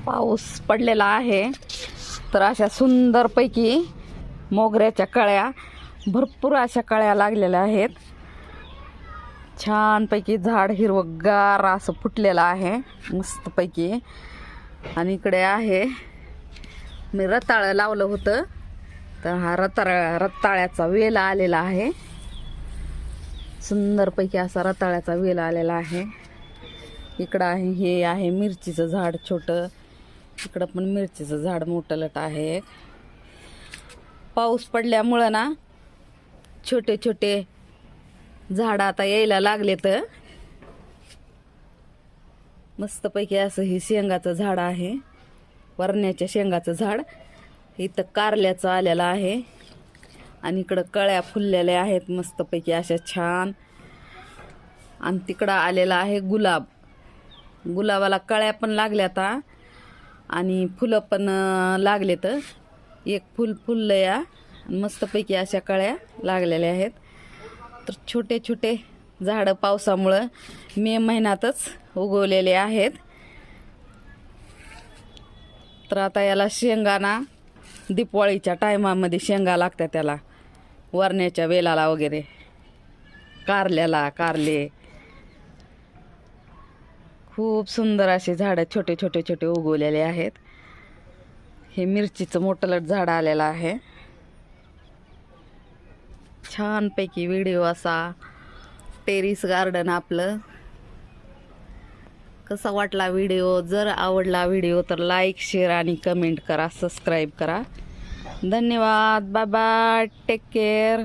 पाऊस पडलेला आहे तर अशा सुंदरपैकी मोगऱ्याच्या कळ्या भरपूर अशा कळ्या लागलेल्या आहेत. छानपैकी झाड हिरवगार असं फुटलेलं आहे मस्तपैकी. आणि इकडे आहे मी रताळं लावलं होतं तर हा रताळ्याचा वेल आलेला आहे. सुंदरपैकी असा रताळ्याचा वेल आलेला आहे. इकडं आहे हे आहे मिरचीचं झाड छोटं. इकडं पण मिरचीचं झाड मोठं लट आहे. पाऊस पडल्यामुळं ना छोटे छोटे झाड आता यायला लागले तर मस्तपैकी असं हे शेंगाचं झाड आहे. वरण्याच्या शेंगाचं झाड. इथं कारल्याचं आलेलं आहे आणि इकडं कळ्या फुललेल्या आहेत मस्तपैकी अशा छान. आणि तिकडं आलेला आहे गुलाब. गुलाबाला कळ्या पण लागल्यात आणि फुलं पण लागलेत. एक फुल फुललं या मस्तपैकी अशा कळ्या लागलेल्या आहेत. तर छोटे छोटे झाडं पावसामुळं मे महिन्यातच उगवलेले आहेत. तर आता याला शेंगाना दिवाळीच्या टायमामध्ये शेंगा लागतात त्याला, वरण्याच्या वेलाला वगैरे, कारल्याला कारले. खूप सुंदर असे झाडं छोटे छोटे छोटे उगवलेले आहेत. हे मिरचीचं मोठं लट झाड आलेलं आहे. छानपैकी व्हिडिओ असा टेरिस गार्डन आपलं. कसा वाटला व्हिडिओ? जर आवडला व्हिडिओ तर लाईक शेअर आणि कमेंट करा, सबस्क्राईब करा. धन्यवाद. Bye bye. Take care.